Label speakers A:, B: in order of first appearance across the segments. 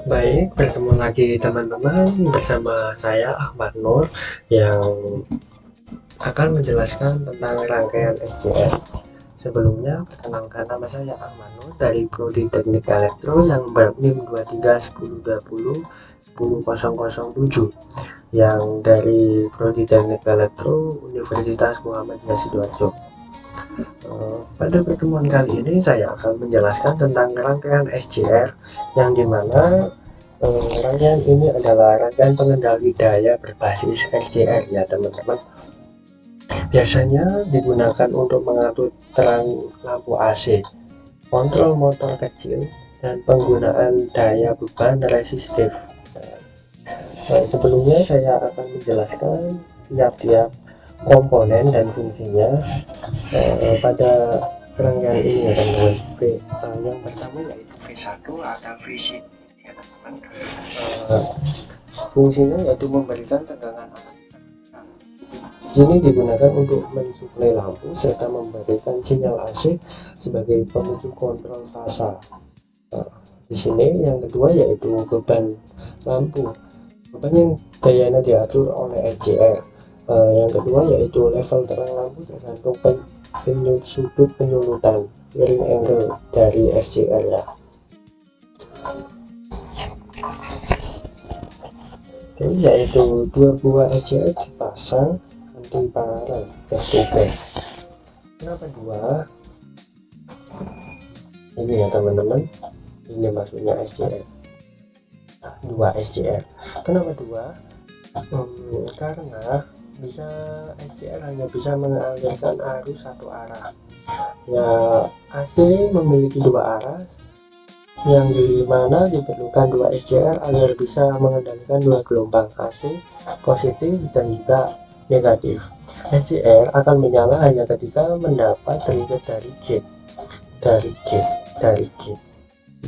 A: Baik, bertemu lagi teman-teman bersama saya Ahmad Nur yang akan menjelaskan tentang rangkaian SJR. Sebelumnya, perkenalkan nama saya Ahmad Nur dari Prodi Teknik Elektro yang berNIM 2310201007 yang dari Prodi Teknik Elektro Universitas Muhammadiyah Sidoarjo. Pada pertemuan kali ini saya akan menjelaskan tentang rangkaian SJR yang dimana rangkaian ini adalah rangkaian pengendali daya berbasis SCR ya teman-teman. Biasanya digunakan untuk mengatur terang lampu AC, kontrol motor kecil, dan penggunaan daya beban resistif. Sebelumnya saya akan menjelaskan tiap-tiap komponen dan fungsinya pada rangkaian ini ya teman-teman. Yang pertama yaitu V1 atau V-sheet ya teman-teman. Fungsinya yaitu memberikan tegangan ini digunakan untuk mensuplai lampu serta memberikan sinyal AC sebagai pemicu kontrol fasa. Di sini yang kedua yaitu beban lampu. Beban yang dayanya diatur oleh SCR. Yang kedua yaitu level terang lampu tergantung sudut penyulutan wiring angle dari SCR ya. Yaitu dua buah SCR dipasang anti paralel back to back. Kenapa dua? Ini ya teman-teman, ini maksudnya SCR. Dua SCR. Kenapa dua? Karena SCR hanya bisa mengalirkan arus satu arah. Ya, AC memiliki dua arah, yang dimana diperlukan dua SCR agar bisa mengendalikan dua gelombang AC positif dan juga negatif. SCR akan menyala hanya ketika mendapat trigger dari gate.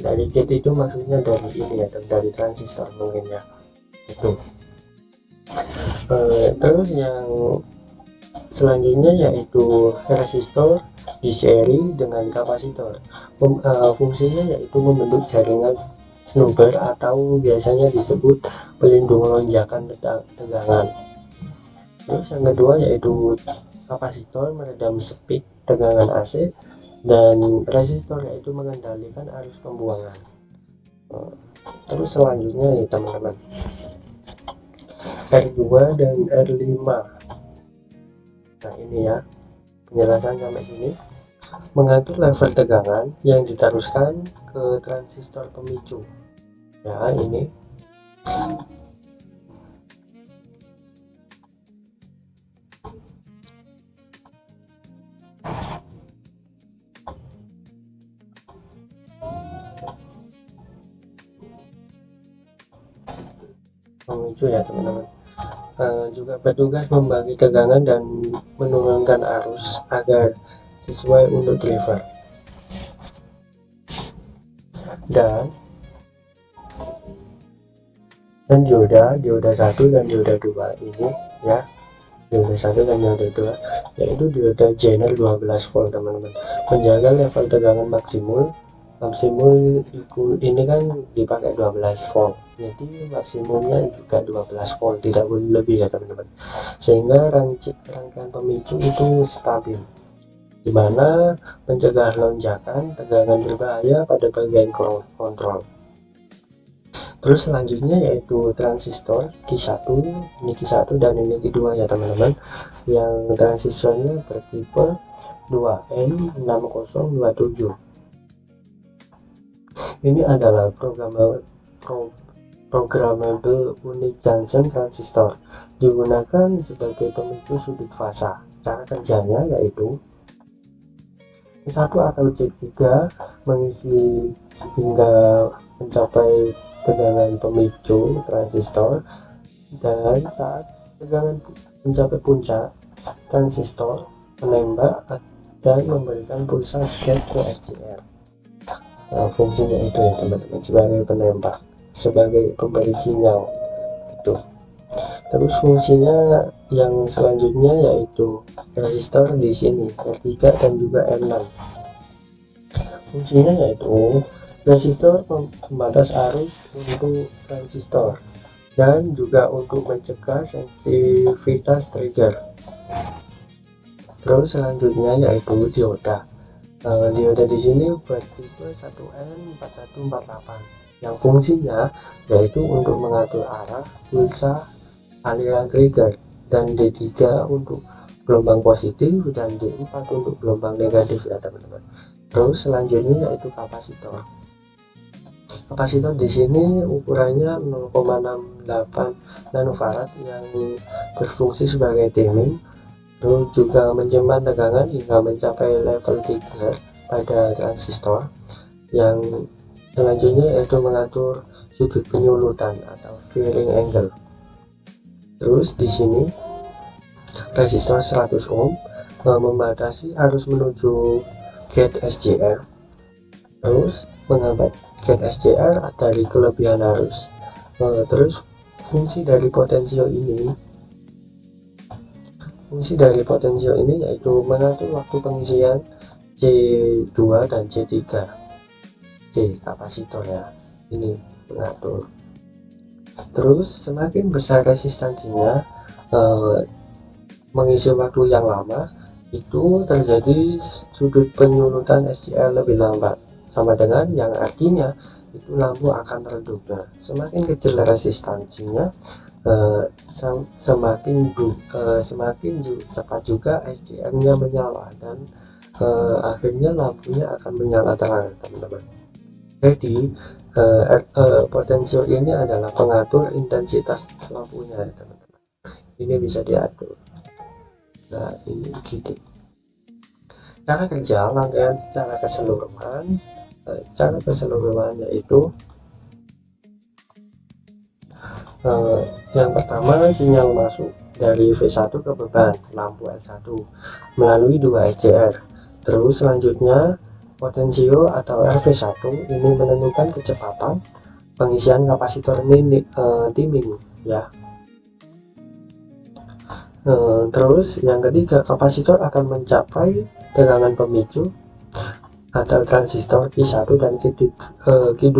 A: Dari gate itu maksudnya dari ini ya, dari transistor mungkin ya. Itu. Terus yang selanjutnya yaitu resistor di seri dengan kapasitor. Fungsinya yaitu membentuk jaringan snubber atau biasanya disebut pelindung lonjakan tegangan. Terus yang kedua yaitu kapasitor meredam speed tegangan AC dan resistor yaitu mengendalikan arus pembuangan. Terus selanjutnya ya teman-teman, R2 dan R5. Nah ini ya penjelasan sampai sini. Mengatur level tegangan yang diteruskan ke transistor pemicu ya ini. Pemicu ya teman-teman. Juga bertugas membagi tegangan dan menurunkan arus agar sesuai untuk driver. Dan dioda 1 dan dioda 2 ini ya, dioda 1 dan dioda 2 yaitu dioda Zener 12 volt teman-teman, menjaga level tegangan maksimum ini kan dipakai 12 volt, jadi maksimumnya juga 12 volt, tidak boleh lebih ya teman-teman, sehingga rangkaian pemicu itu stabil, dimana mencegah lonjakan tegangan berbahaya pada bagian kontrol. Terus selanjutnya yaitu transistor Q1, ini Q1 dan ini Q2 ya teman-teman, yang transistornya bertipe 2N6027. Ini adalah programmable unit junction transistor, digunakan sebagai pemicu sudut fasa. Cara kerjanya yaitu C1 atau C3 mengisi hingga mencapai tegangan pemicu transistor, dan saat tegangan mencapai puncak, transistor menembak dan memberikan pulsa gate ke SCR. Fungsinya itu ya teman-teman, sebagai penembak, sebagai pemberi sinyal itu. Terus fungsinya yang selanjutnya yaitu resistor di sini R3 dan juga R6. Fungsinya yaitu Resistor pembatas arus untuk transistor dan juga untuk mencegah sensitivitas trigger. Terus selanjutnya yaitu dioda. Dioda di sini bertipe 1N4148 yang fungsinya yaitu untuk mengatur arah pulsa aliran trigger, dan D3 untuk gelombang positif dan D4 untuk gelombang negatif ya teman-teman. Terus selanjutnya yaitu kapasitor. Kapasitor di sini ukurannya 0,68 nanofarad yang berfungsi sebagai timing, terus juga menyimpan tegangan hingga mencapai level 3 pada transistor. Yang selanjutnya yaitu mengatur sudut penyulutan atau firing angle. Terus di sini resistor 100 ohm membatasi arus menuju gate SCR, terus menghambat gate SCR dari kelebihan arus. Terus fungsi dari potensio ini yaitu mengatur waktu pengisian C2 dan C3. C kapasitor ya, ini mengatur. Terus semakin besar resistansinya, mengisi waktu yang lama, itu terjadi sudut penyulutan SCR lebih lambat, sama dengan yang artinya itu lampu akan redup. Nah, semakin kecil resistansinya, semakin cepat juga SCR-nya menyala, dan akhirnya lampunya akan menyala terang teman-teman. Jadi potensio ini adalah pengatur intensitas lampunya ya teman-teman. Ini bisa diatur. Nah ini gitu cara kerja rangkaian secara keseluruhan yaitu yang pertama, sinyal masuk dari V1 ke beban lampu L1 melalui 2 SCR. Terus selanjutnya potensio atau RV1 ini menentukan kecepatan pengisian kapasitor timing ya. Terus yang ketiga, kapasitor akan mencapai tegangan pemicu atau transistor Q1 dan Q2.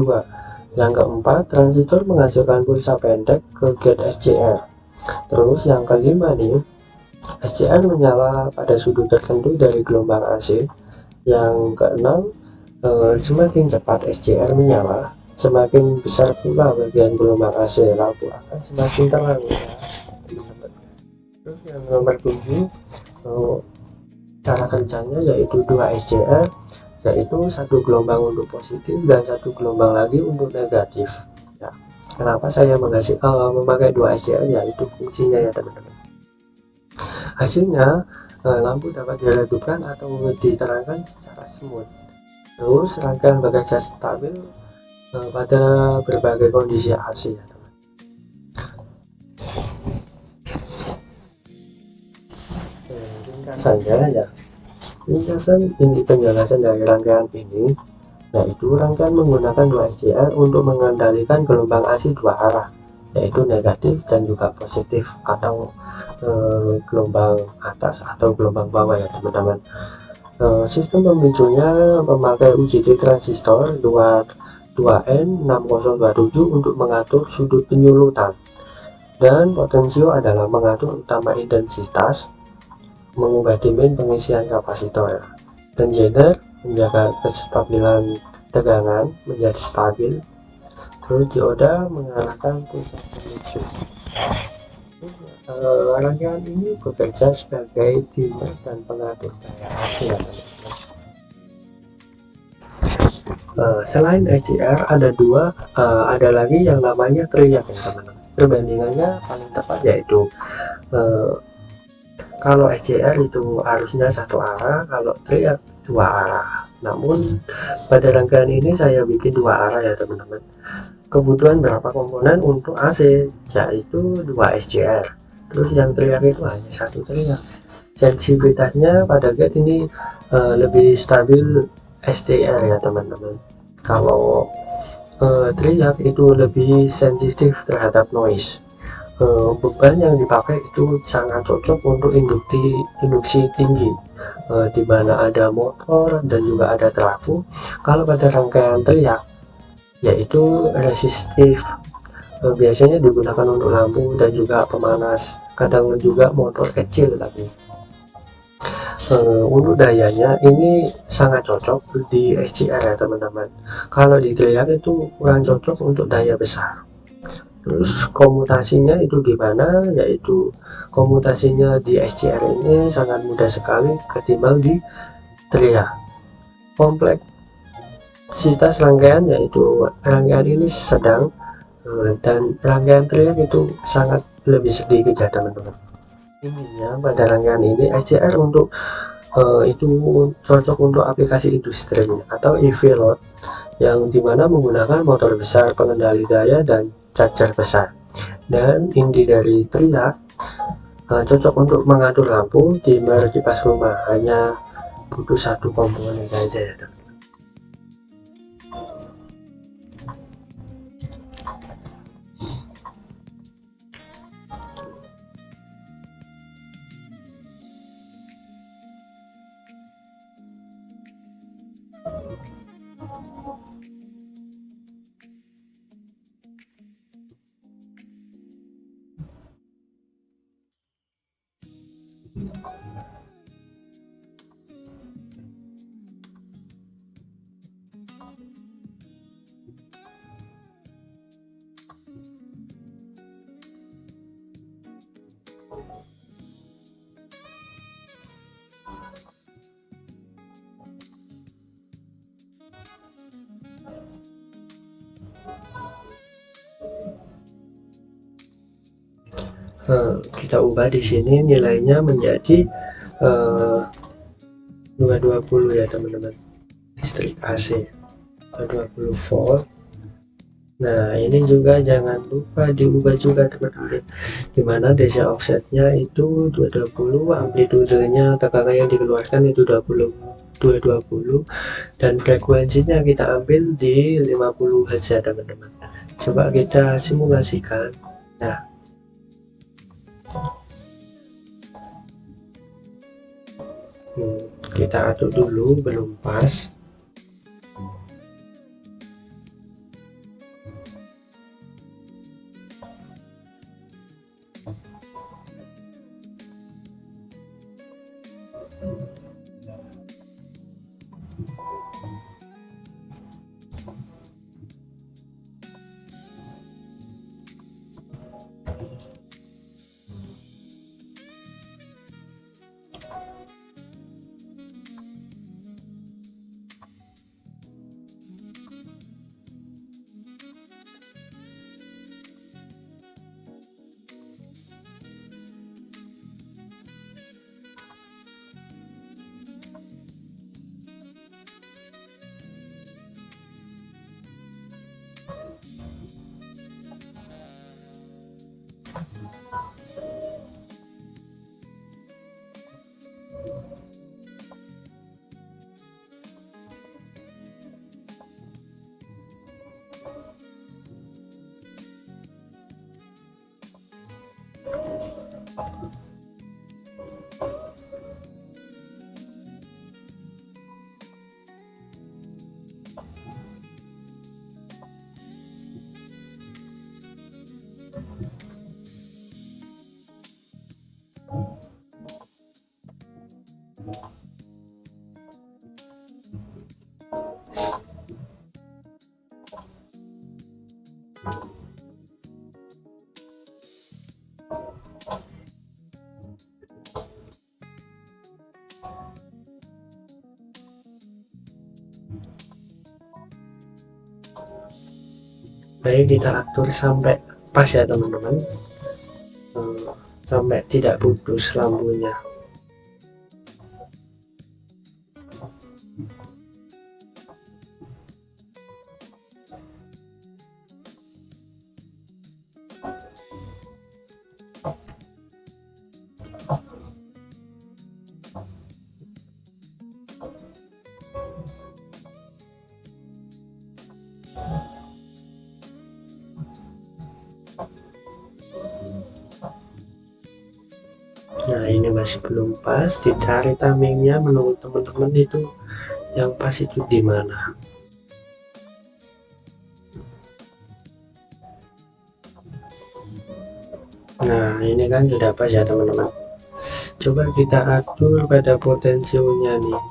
A: Yang keempat, transistor menghasilkan pulsa pendek ke gate SCR. Terus yang kelima nih, SCR menyala pada sudut tertentu dari gelombang AC. Yang keenam, semakin cepat SCR menyala, semakin besar pula bagian gelombang AC, lampu akan semakin terang ya. Terus yang nomor 7, cara kerjanya yaitu 2 SCR, yaitu satu gelombang untuk positif dan satu gelombang lagi untuk negatif ya. Kenapa saya memakai 2 SCR, yaitu fungsinya ya teman-teman. Hasilnya lampu dapat diredupkan atau diterangkan secara smooth. Terus rangkaian bekerja stabil pada berbagai kondisi AC ya teman. Ringkasan inti penjelasan dari rangkaian ini yaitu rangkaian menggunakan 2 SCR untuk mengendalikan gelombang AC 2 arah, yaitu negatif dan juga positif, atau gelombang atas atau gelombang bawah ya teman-teman. Sistem pemicunya memakai UJT transistor 2N6027 untuk mengatur sudut penyulutan, dan potensio adalah mengatur utama intensitas, mengubah demand pengisian kapasitor, dan Zener menjaga kestabilan tegangan menjadi stabil. Terus dioda mengarahkan pusat pemicu. Rangkaian ini bekerja sebagai dimmer dan pengatur daya AC ya teman-teman. Selain SCR ada lagi yang namanya teriak ya teman-teman. Perbandingannya paling tepat yaitu kalau SCR itu arusnya satu arah, kalau teriak 2 arah. Namun pada rangkaian ini saya bikin 2 arah ya teman-teman. Kebutuhan berapa komponen untuk AC, yaitu 2 SCR. Terus yang teriak itu hanya 1 teriak. Sensitivitasnya pada gate ini lebih stabil SCR ya teman-teman. Kalau teriak itu lebih sensitif terhadap noise. Beban yang dipakai itu sangat cocok untuk induksi tinggi, di mana ada motor dan juga ada trafo. Kalau pada rangkaian teriak yaitu resistif. Biasanya digunakan untuk lampu dan juga pemanas, kadang juga motor kecil. Tapi untuk dayanya ini sangat cocok di SCR ya teman-teman. Kalau di Triac itu kurang cocok untuk daya besar. Terus komutasinya itu gimana? Yaitu komutasinya di SCR ini sangat mudah sekali ketimbang di Triac. Kompleksitas rangkaian yaitu rangkaian ini sedang, dan rangkaian Triac itu sangat lebih sedikit ya teman-teman. Intinya pada rangkaian ini SCR untuk itu cocok untuk aplikasi industri atau EV load yang dimana menggunakan motor besar, pengendali daya, dan charger besar. Dan inti dari Triac cocok untuk mengatur lampu, dimmer, kipas rumah, hanya butuh satu komponen saja ya teman. Kita ubah di sini nilainya menjadi 220 ya teman-teman, listrik AC 220 volt. Nah ini juga jangan lupa diubah juga teman-teman, dimana DC offsetnya itu 220, amplitudenya tekanan yang dikeluarkan itu 220, dan frekuensinya kita ambil di 50 Hz ya teman-teman. Coba kita simulasikan. Nah kita atur dulu, belum pas. Baik, kita atur sampai pas ya teman-teman, sampai tidak putus lampunya. Nah ini masih belum pas, dicari timingnya menurut teman-teman itu yang pas itu di mana. Nah, ini kan sudah pas ya teman-teman. Coba kita atur pada potensinya nih.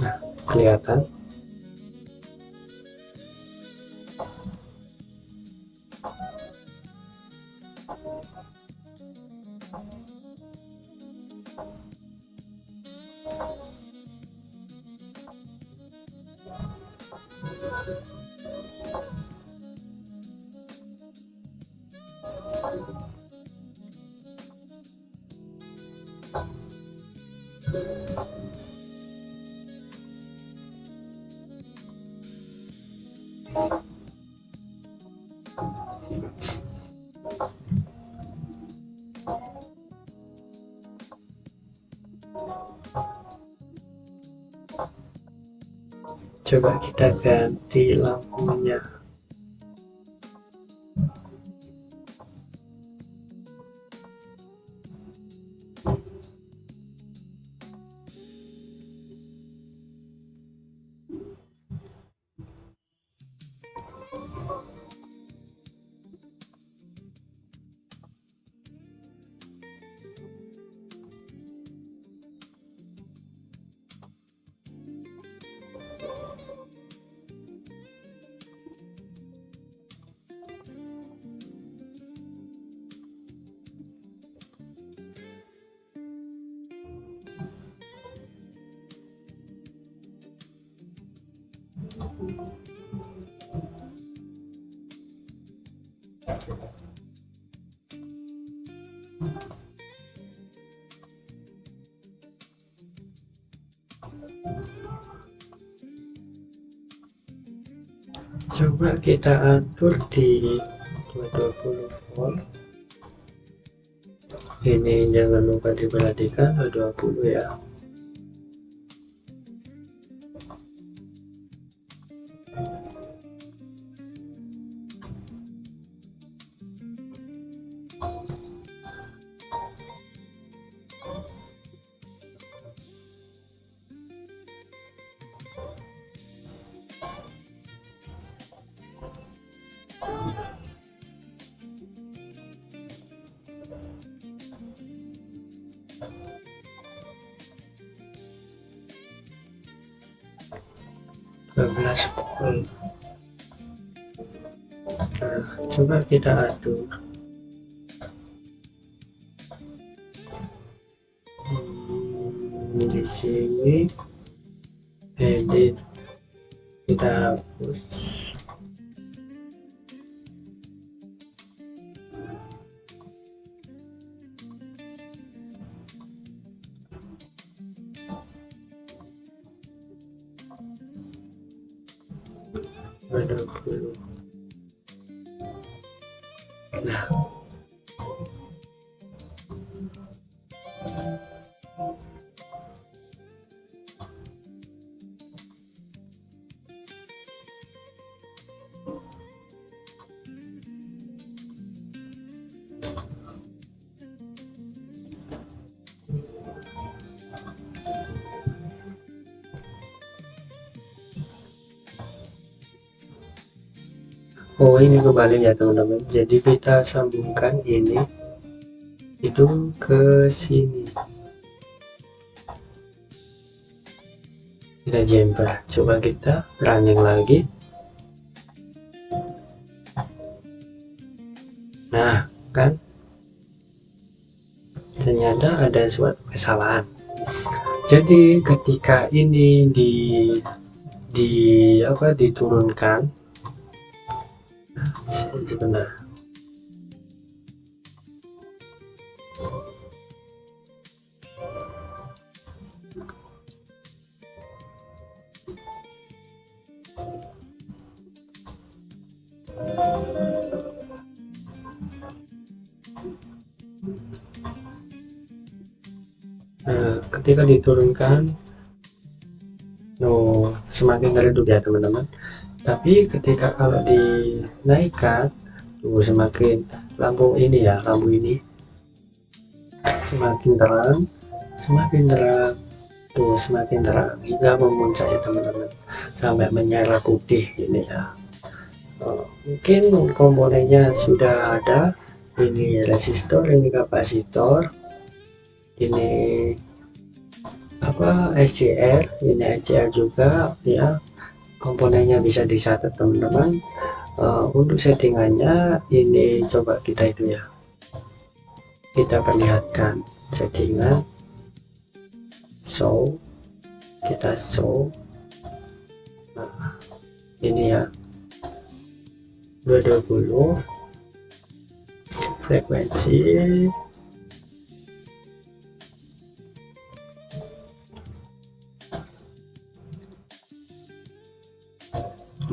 A: Nah, kelihatan. Coba kita ganti lampunya. Coba kita atur di 220 volt. Ini jangan lupa diperhatikan 220 ya. Volt. Nah, coba kita atur. Di sini edit, kita hapus. Nah, oh ini kembali ya teman-teman, jadi kita sambungkan ini itu ke sini, kita jumper. Coba kita running lagi. Nah kan ternyata ada suatu kesalahan. Jadi ketika ini diturunkan, sebentar. Nah, ketika diturunkan, semakin redup ya teman-teman. Tapi ketika kalau dinaikkan, semakin lampu ini ya, lampu ini semakin terang, semakin terang hingga memuncak ya teman-teman, sampai menyala putih ini ya. Mungkin komponennya sudah ada, ini resistor, ini kapasitor, ini SCR, ini SCR juga ya, komponennya bisa dicatat teman-teman. Untuk settingannya ini coba kita itu ya, kita perlihatkan settingan, kita show. Nah, ini ya 220 frekuensi,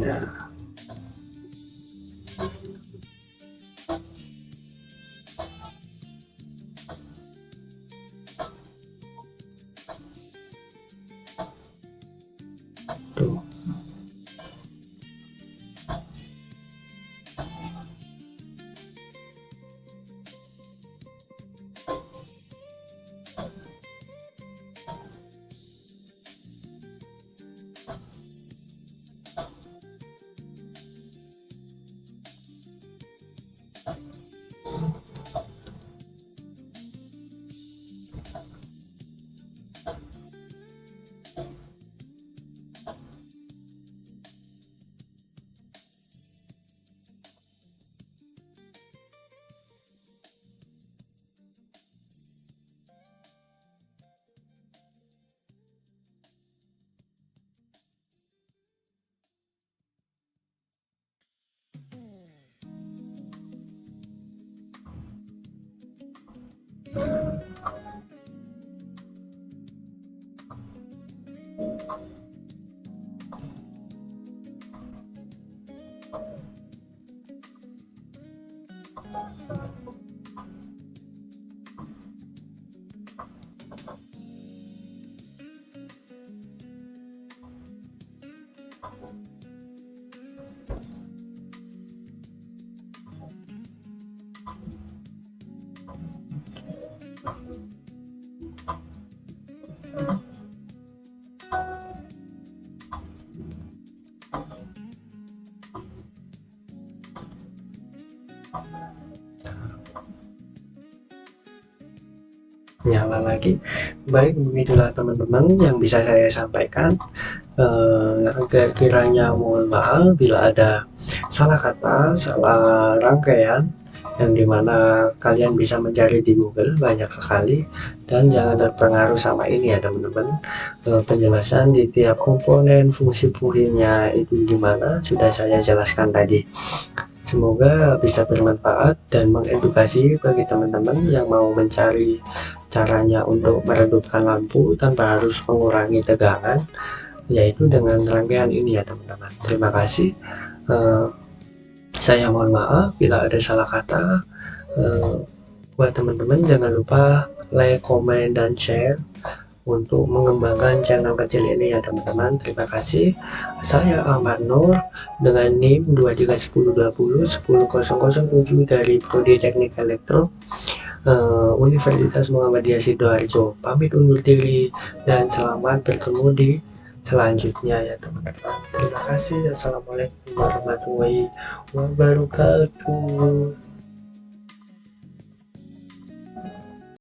A: nah tuh. Nyala lagi. Baik, begitulah teman-teman yang bisa saya sampaikan. Agar kiranya mohon maaf bila ada salah kata, salah rangkaian, yang dimana kalian bisa mencari di Google banyak sekali, dan jangan terpengaruh sama ini ya teman-teman. Penjelasan di tiap komponen, fungsi-fungsinya itu gimana sudah saya jelaskan tadi. Semoga bisa bermanfaat dan mengedukasi bagi teman-teman yang mau mencari caranya untuk meredupkan lampu tanpa harus mengurangi tegangan, yaitu dengan rangkaian ini ya teman-teman. Terima kasih. Saya mohon maaf bila ada salah kata. Buat teman-teman jangan lupa like, comment, dan share untuk mengembangkan channel kecil ini ya teman-teman. Terima kasih. Saya Ahmad Nur dengan NIM 2310201007 dari Prodi Teknik Elektro Universitas Muhammadiyah Sidoarjo. Pamit undur diri dan selamat bertemu di selanjutnya ya teman-teman. Terima kasih. Assalamualaikum warahmatullahi wabarakatuh.